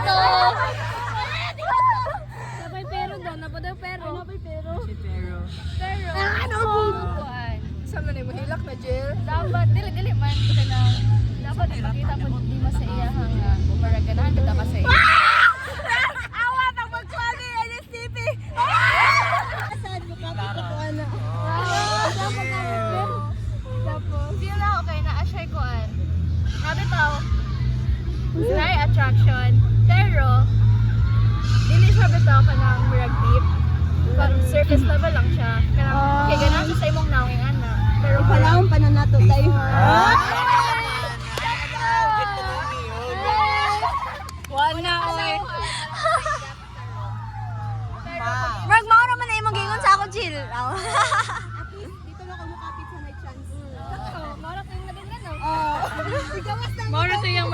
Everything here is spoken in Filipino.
to. Napay pero daw, napadaw pero. Napay pero. Si Pero. Pero. Ano? Kuan. Saan man mo hilak na Jill? Dapat dili man kasi na dapat ipakita mo di mas sa iya nga maraganahan kita kasi. Awat ang magkwagi NSTP. Saan mo kapit ko ano? Tapos feel na okay na ashay kuan. Grabe tao. High attraction. Pero dili siya bitaw ka ng murag deep. Pag surface level lang siya. Kaya ganahan siya sa imong nawing ana. Pero Palawon pa na nato tayo. Wala oy. Mark, mao naman na imong gingon sa ako, Jill. Oh, At least, dito na ako makapit sa may chance. Mara kayong naging ganaw. Oh. Gawas na. Mara to yung